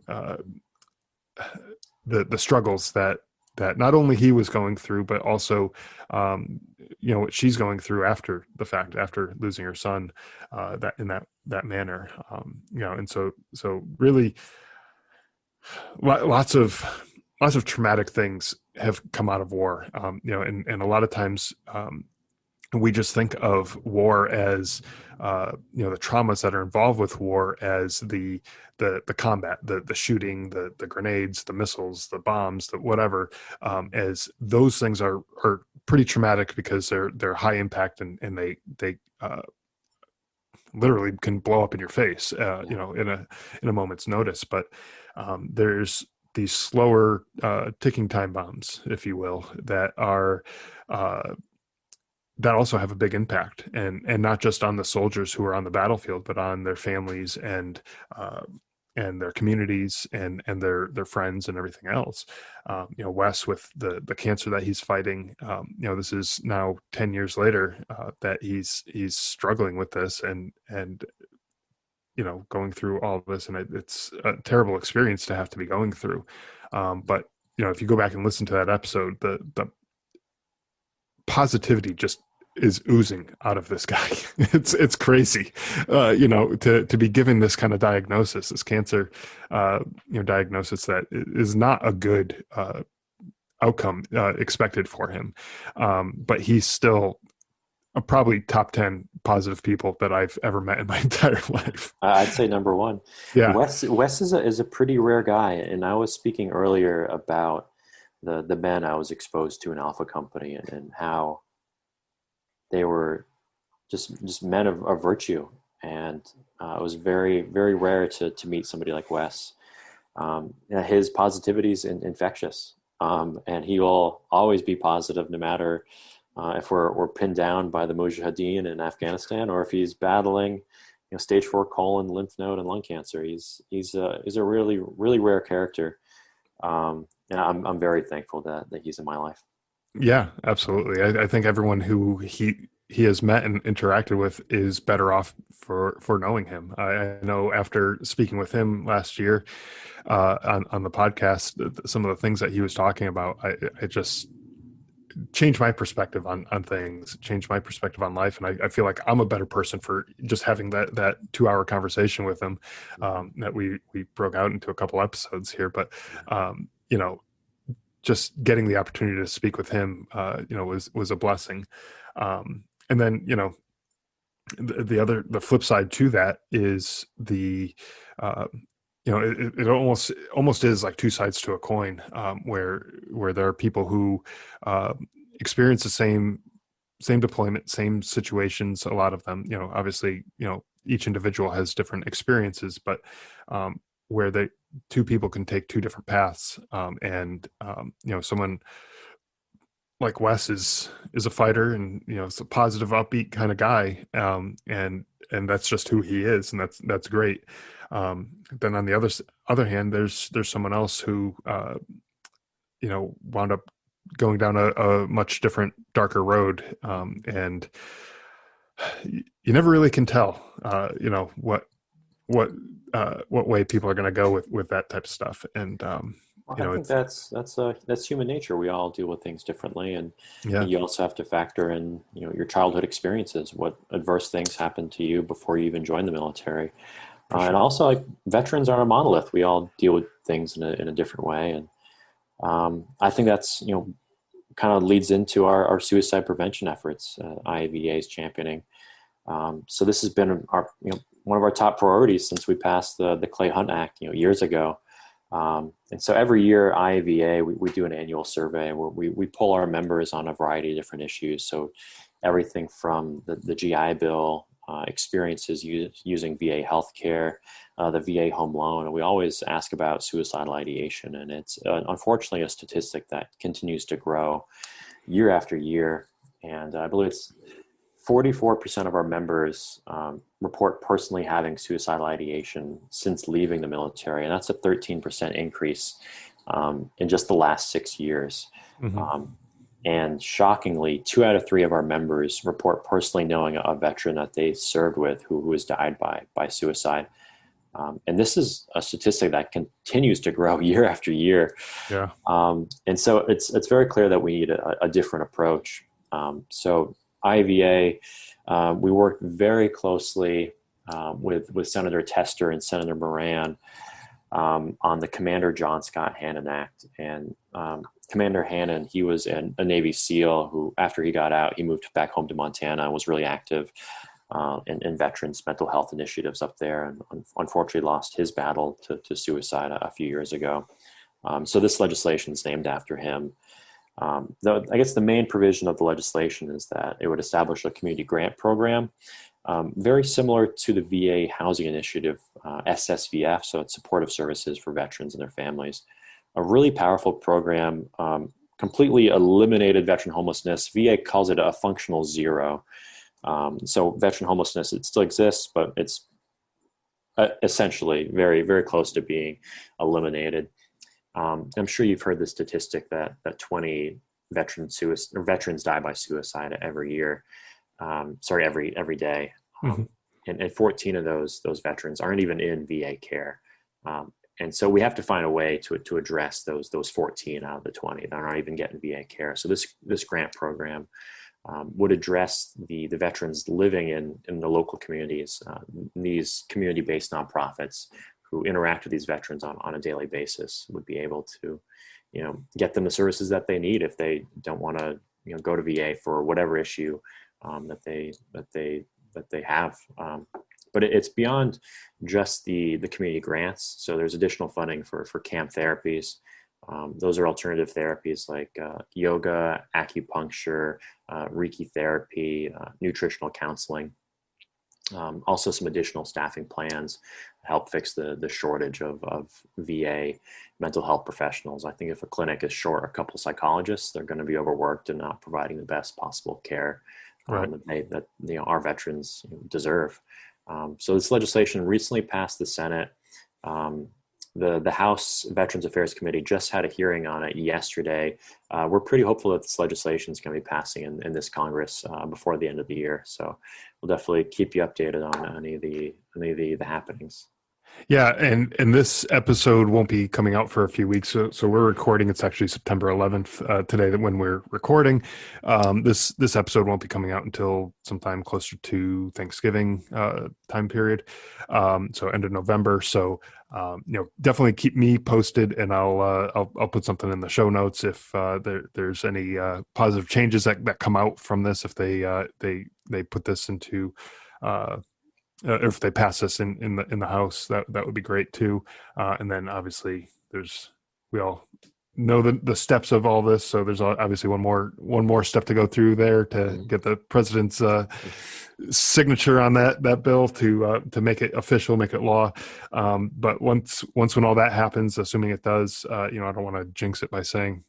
the struggles that not only he was going through, but also, what she's going through after the fact, after losing her son, that in that manner, and so really lots of traumatic things have come out of war, and a lot of times, we just think of war as, the traumas that are involved with war as the combat, the shooting, the grenades, the missiles, the bombs, the whatever, as those things are pretty traumatic because they're high impact, and they literally can blow up in your face, in a moment's notice. But there's these slower ticking time bombs, if you will, that are that also have a big impact, and not just on the soldiers who are on the battlefield, but on their families uh, and their communities and their friends and everything else. Wes, with the cancer that he's fighting, this is now 10 years later that he's struggling with this and going through all of this, and it's a terrible experience to have to be going through. But if you go back and listen to that episode, the positivity just is oozing out of this guy. It's crazy, to be given this kind of diagnosis, this cancer, diagnosis that is not a good outcome expected for him. But he's still probably top 10 positive people that I've ever met in my entire life. I'd say number one. Yeah. Wes is a pretty rare guy. And I was speaking earlier about the men I was exposed to in Alpha Company and how they were just men of virtue. And it was very, very rare to meet somebody like Wes. His positivity is infectious. And he will always be positive no matter if we're pinned down by the Mujahideen in Afghanistan, or if he's battling, stage 4 colon, lymph node, and lung cancer. He's a really, really rare character. And I'm very thankful that he's in my life. Yeah, absolutely. I think everyone who he has met and interacted with is better off for knowing him. I know after speaking with him last year on the podcast, some of the things that he was talking about, I just changed my perspective on things, changed my perspective on life. And I feel like I'm a better person for just having that 2-hour conversation with him, that we broke out into a couple episodes here. But, just getting the opportunity to speak with him, was a blessing. And then, the flip side to that is it almost is like two sides to a coin, where there are people who experience the same deployment, same situations. A lot of them, obviously, each individual has different experiences, but where two people can take two different paths. Someone like Wes is a fighter, and it's a positive, upbeat kind of guy, and that's just who he is, and that's great. Then on the other hand, there's someone else who wound up going down a much different, darker road, and you never really can tell what way people are going to go with that type of stuff. And I think that's human nature. We all deal with things differently, and you also have to factor in your childhood experiences, what adverse things happened to you before you even joined the military. Sure. And also, like, veterans aren't a monolith. We all deal with things in a different way, and I think that's kind of leads into our suicide prevention efforts. IAVA is championing. So this has been one of our top priorities since we passed the Clay Hunt Act years ago. And so every year, IAVA, we do an annual survey where we poll our members on a variety of different issues. So everything from the GI Bill, experiences using VA healthcare, the VA home loan, and we always ask about suicidal ideation. And it's unfortunately a statistic that continues to grow year after year. And I believe it's 44% of our members report personally having suicidal ideation since leaving the military, and that's a 13% increase in just the last 6 years. Mm-hmm. And shockingly, 2 out of 3 of our members report personally knowing a veteran that they served with who has died by suicide. And this is a statistic that continues to grow year after year. Yeah. And so it's very clear that we need a different approach. So IAVA, we worked very closely with Senator Tester and Senator Moran on the Commander John Scott Hannon Act. And Commander Hannon, he was a Navy SEAL who, after he got out, he moved back home to Montana and was really active in veterans' mental health initiatives up there, and unfortunately lost his battle to suicide a few years ago. So this legislation is named after him. I guess the main provision of the legislation is that it would establish a community grant program, very similar to the VA Housing Initiative, SSVF, so it's supportive services for veterans and their families. A really powerful program completely eliminated veteran homelessness. VA calls it a functional zero. So veteran homelessness, it still exists, but it's essentially very, very close to being eliminated. I'm sure you've heard the statistic that 20 veterans die by suicide every year. Every day. Mhm. And 14 of those veterans aren't even in VA care. And so we have to find a way to address those 14 out of the 20 that aren't even getting VA care. So this grant program would address the veterans living in the local communities, these community-based nonprofits who interact with these veterans on a daily basis would be able to, get them the services that they need if they don't want to, go to VA for whatever issue that they have. But it's beyond just the community grants. So there's additional funding for camp therapies. Those are alternative therapies like yoga, acupuncture, Reiki therapy, nutritional counseling. Also some additional staffing plans help fix the shortage of VA mental health professionals. I think if a clinic is short a couple psychologists, they're going to be overworked and not providing the best possible care Right. that our veterans deserve. So this legislation recently passed the Senate. The House Veterans Affairs Committee just had a hearing on it yesterday. We're pretty hopeful that this legislation is going to be passing in this Congress before the end of the year. So we'll definitely keep you updated on any of the happenings. Yeah, and this episode won't be coming out for a few weeks. So we're recording. It's actually September 11th today that when we're recording. This episode won't be coming out until sometime closer to Thanksgiving time period. So end of November. So definitely keep me posted, and I'll put something in the show notes if there's any positive changes that come out from this. If they put this into if they pass this in the House, that would be great too. And then obviously we all know the steps of all this. So there's obviously one more step to go through there to get the president's signature on that bill to make it official, make it law. But once when all that happens, assuming it does, I don't want to jinx it by saying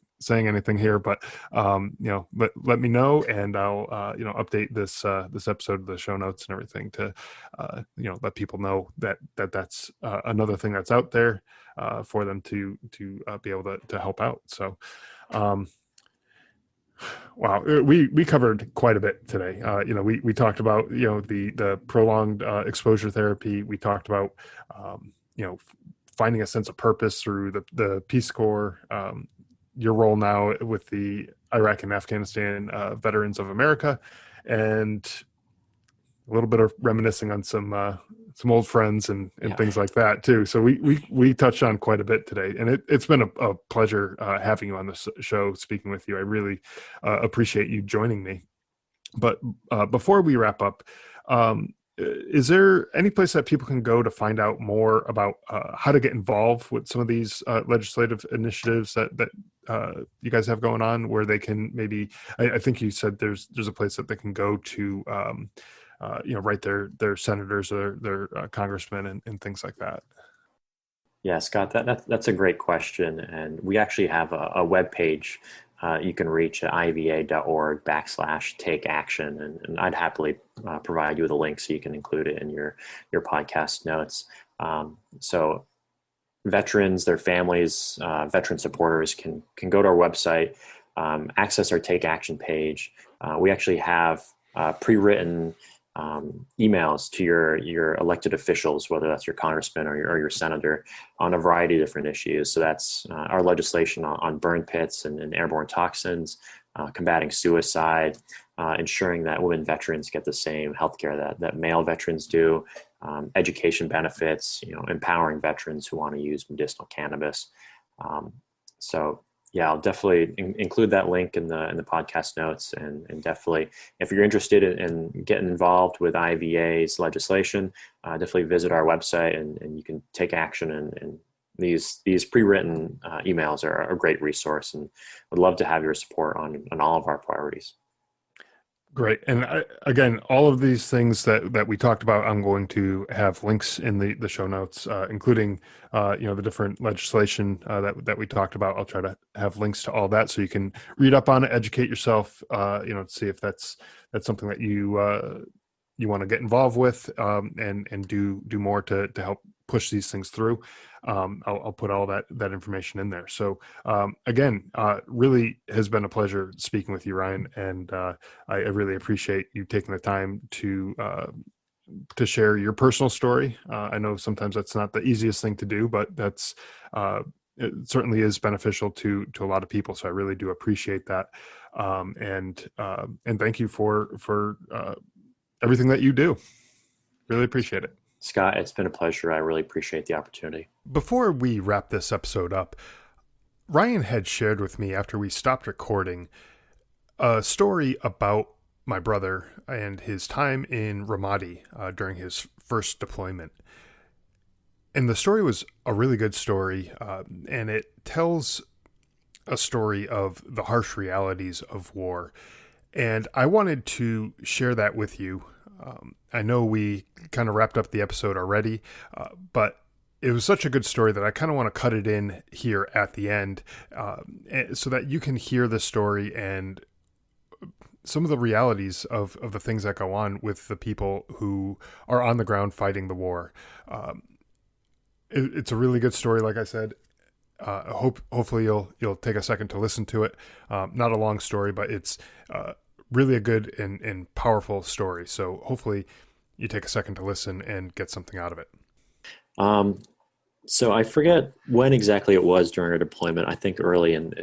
anything here, but let me know, and I'll update this episode of the show notes and everything to let people know that's another thing that's out there for them to be able to help out. So wow, we covered quite a bit today. We talked about the prolonged exposure therapy. We talked about finding a sense of purpose through the Peace Corps, your role now with the Iraq and Afghanistan Veterans of America, and a little bit of reminiscing on some old friends and things like that too. So we touched on quite a bit today, and it's been a pleasure having you on this show, speaking with you. I really appreciate you joining me. But before we wrap up, is there any place that people can go to find out more about how to get involved with some of these legislative initiatives that you guys have going on, where they can maybe, I think you said there's a place that they can go to, write their senators or their congressmen and things like that? Yeah, Scott, that's a great question. And we actually have a web page you can reach at iva.org/take action. And I'd happily provide you with a link so you can include it in your podcast notes. So veterans, their families, veteran supporters can go to our website, access our Take Action page. We actually have pre-written emails to your elected officials, whether that's your congressman or your senator, on a variety of different issues. So that's our legislation on burn pits and airborne toxins, combating suicide, ensuring that women veterans get the same healthcare that male veterans do, education benefits, empowering veterans who want to use medicinal cannabis. So yeah, I'll definitely include that link in the podcast notes, and definitely, if you're interested in getting involved with IVA's legislation, definitely visit our website and you can take action. And these pre-written emails are a great resource, and would love to have your support on all of our priorities. Great. And again, all of these things that we talked about, I'm going to have links in the show notes, including the different legislation that we talked about. I'll try to have links to all that so you can read up on it, educate yourself, see if that's something that you want to get involved with, and do more to help push these things through. I'll put all that information in there. So again, really has been a pleasure speaking with you, Ryan, and I really appreciate you taking the time to share your personal story. I know sometimes that's not the easiest thing to do, but that's it certainly is beneficial to a lot of people. So I really do appreciate that, and thank you for everything that you do. Really appreciate it. Scott, it's been a pleasure. I really appreciate the opportunity. Before we wrap this episode up, Ryan had shared with me after we stopped recording a story about my brother and his time in Ramadi during his first deployment. And the story was a really good story, and it tells a story of the harsh realities of war. And I wanted to share that with you. I know we kind of wrapped up the episode already, but it was such a good story that I kind of want to cut it in here at the end, so that you can hear the story and some of the realities of the things that go on with the people who are on the ground fighting the war. It's a really good story, like I said. Hopefully you'll take a second to listen to it. Not a long story, but it's really a good and powerful story. So hopefully you take a second to listen and get something out of it. So I forget when exactly it was during our deployment. I think early in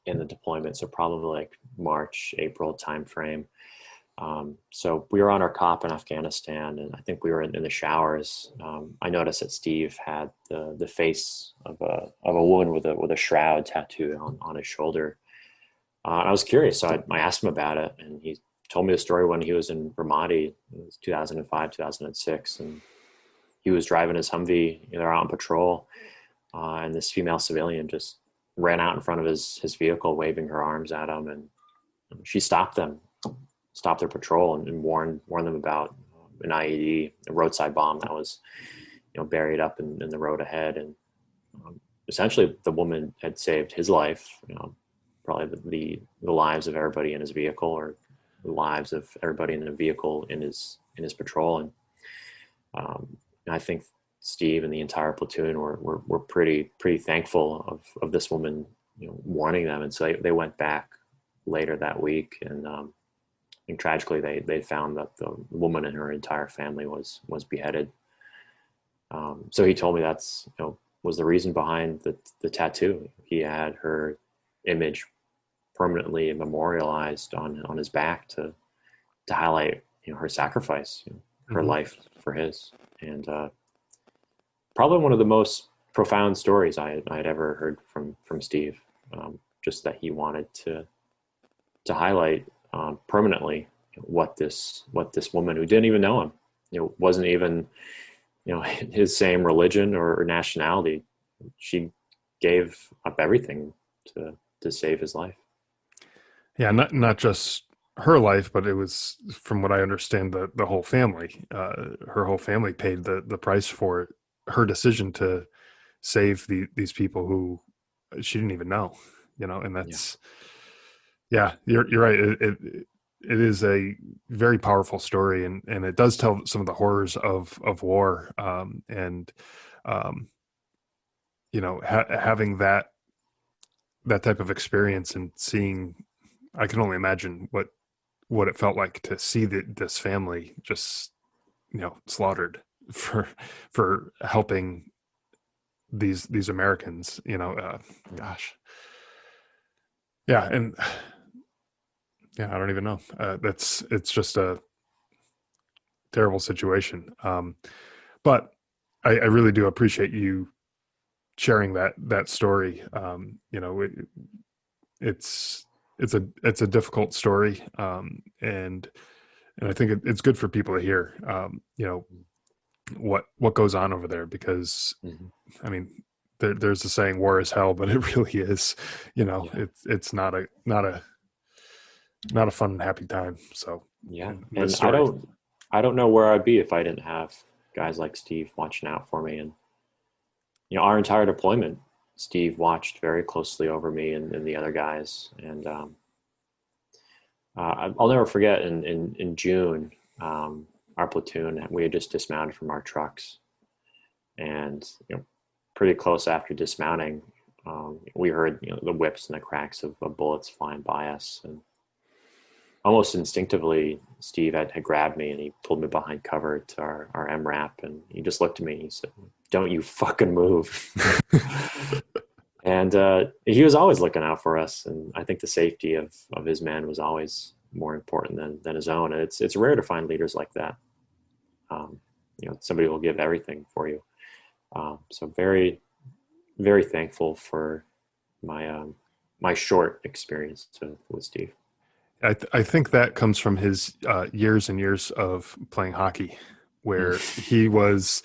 the deployment, so probably like March, April timeframe. So we were on our COP in Afghanistan, and I think we were in the showers. I noticed that Steve had the face of a woman with a shroud tattooed on his shoulder. I was curious, so I asked him about it, and he told me the story when he was in Ramadi. It was 2005, 2006, and he was driving his Humvee, out on patrol, and this female civilian just ran out in front of his vehicle, waving her arms at him, and she stopped their patrol and warned them about an IED, a roadside bomb that was, buried up in the road ahead. And essentially, the woman had saved his life, probably the lives of everybody in his vehicle, or the lives of everybody in the vehicle in his patrol. And I think Steve and the entire platoon were pretty thankful of this woman, warning them. And so they went back later that week, and tragically they found that the woman and her entire family was beheaded. So he told me that's was the reason behind the tattoo. He had her image permanently memorialized on his back to highlight her sacrifice, her life for his. And probably one of the most profound stories I had ever heard from Steve. Just that he wanted to highlight permanently what this woman who didn't even know him, wasn't even his same religion or nationality, she gave up everything to save his life. Yeah, not just her life, but it was, from what I understand, the whole family. Her whole family paid the price for her decision to save these people who she didn't even know. And that's you're right. It is a very powerful story, and it does tell some of the horrors of war, and having that type of experience and seeing. I can only imagine what it felt like to see this family just slaughtered for helping these Americans. Gosh, yeah, and yeah, I don't even know. It's just a terrible situation. But I really do appreciate you sharing that story. It's a difficult story, and I think it's good for people to hear, what goes on over there, because I mean, there's a saying, war is hell, but it really is. It's not a fun and happy time. So Yeah. in this And story. I don't know where I'd be if I didn't have guys like Steve watching out for me. And, our entire deployment, Steve watched very closely over me and the other guys. And I'll never forget in June, our platoon, we had just dismounted from our trucks. And, pretty close after dismounting, we heard, the whips and the cracks of bullets flying by us. And almost instinctively, Steve had grabbed me and he pulled me behind cover to our MRAP, and he just looked at me and he said, "Don't you fucking move." And he was always looking out for us, and I think the safety of his men was always more important than his own. And it's rare to find leaders like that. Somebody will give everything for you. So very, very thankful for my short experience with Steve. I think that comes from his years and years of playing hockey, where he was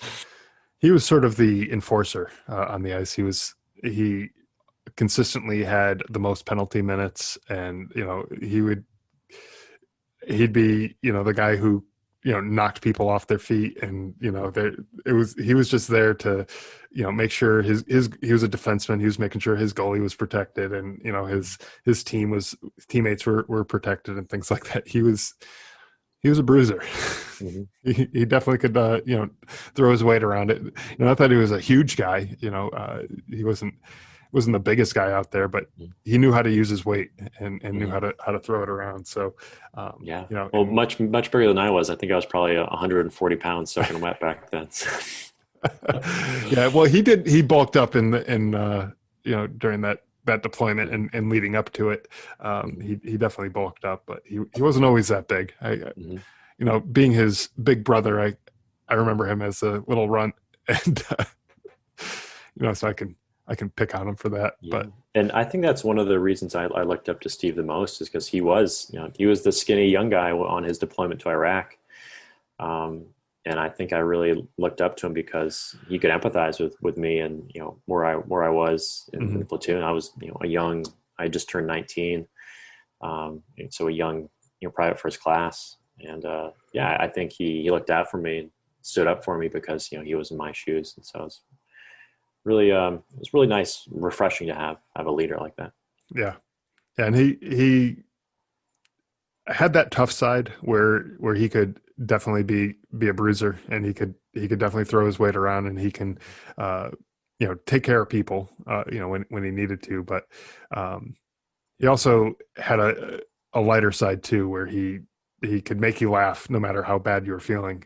sort of the enforcer on the ice. He consistently had the most penalty minutes, and he'd be the guy who knocked people off their feet, and he was just there to make sure he was a defenseman. He was making sure his goalie was protected, and his teammates were protected and things like that. He was a bruiser. Mm-hmm. He definitely could throw his weight around it. Not that he was a huge guy. He wasn't the biggest guy out there, but he knew how to use his weight and knew how to throw it around. So, yeah. Well, much bigger than I was. I think I was probably 140 pounds soaking wet back then. Yeah. Well, he bulked up during that deployment and leading up to it. He definitely bulked up, but he wasn't always that big. Being his big brother, I remember him as a little runt, and so I can pick on him for that. Yeah. And I think that's one of the reasons I looked up to Steve the most, is because he was the skinny young guy on his deployment to Iraq. And I think I really looked up to him because he could empathize with me and, where I was in the platoon. I was, I just turned 19. So a young, private first class. And I think he looked out for me and stood up for me because, he was in my shoes. And so it was really nice, refreshing to have a leader like that. Yeah. And he had that tough side where he could definitely be a bruiser, and he could definitely throw his weight around, and he can take care of people when he needed to. But he also had a lighter side too, where he could make you laugh no matter how bad you were feeling.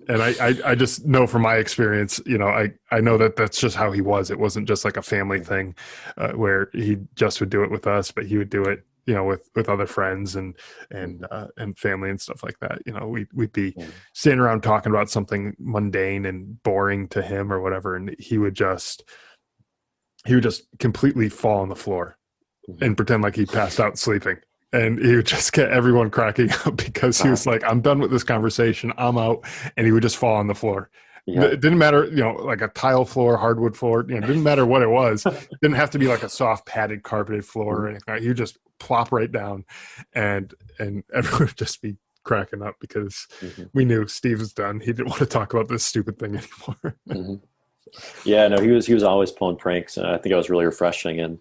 And I just know from my experience, I know that's just how he was. It wasn't just like a family thing where he just would do it with us, but he would do it, with other friends and family and stuff like that. We'd be sitting around talking about something mundane and boring to him or whatever, and he would just completely fall on the floor and pretend like he passed out sleeping. And he would just get everyone cracking up because he was like, "I'm done with this conversation. I'm out." And he would just fall on the floor. Yeah. It didn't matter, like a tile floor, hardwood floor. It didn't matter what it was. It didn't have to be like a soft padded carpeted floor or anything. He would just plop right down, and everyone would just be cracking up because we knew Steve was done. He didn't want to talk about this stupid thing anymore. Yeah, no, he was always pulling pranks, and I think it was really refreshing. And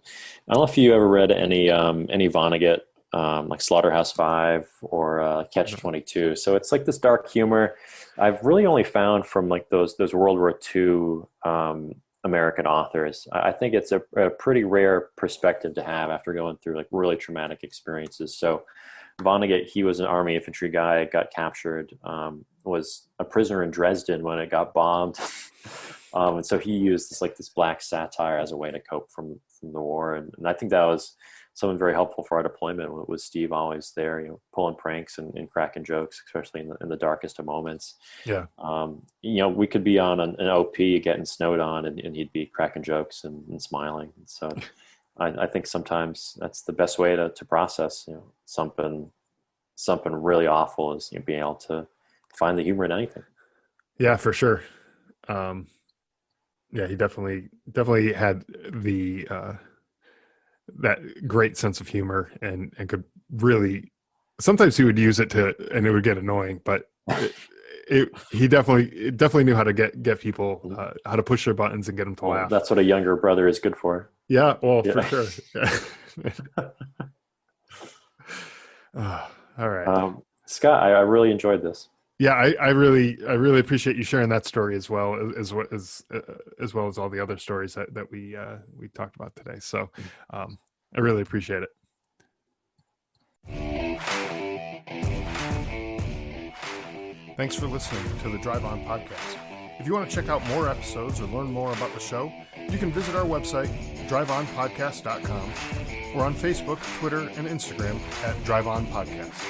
I don't know if you ever read any Vonnegut. Like Slaughterhouse-Five or Catch-22. So it's like this dark humor. I've really only found from like those World War II American authors. I think it's a pretty rare perspective to have after going through like really traumatic experiences. So Vonnegut, he was an Army infantry guy, got captured, was a prisoner in Dresden when it got bombed. And so he used this black satire as a way to cope from the war. And I think that was something very helpful for our deployment, was Steve always there, pulling pranks and cracking jokes, especially in the darkest of moments. Yeah. We could be on an OP getting snowed on and he'd be cracking jokes and smiling. So I think sometimes that's the best way to process, something really awful is being able to find the humor in anything. Yeah, for sure. Yeah, he definitely had the, that great sense of humor and could really sometimes he would use it and it would get annoying, but he definitely knew how to get people, how to push their buttons and get them to laugh. That's what a younger brother is good for. Yeah, well, for sure. Yeah. All right, Scott, I really enjoyed this. Yeah, I really appreciate you sharing that story as well as well as all the other stories that we talked about today. So I really appreciate it. Thanks for listening to the Drive On Podcast. If you want to check out more episodes or learn more about the show, you can visit our website, driveonpodcast.com, or on Facebook, Twitter, and Instagram at Drive On Podcast.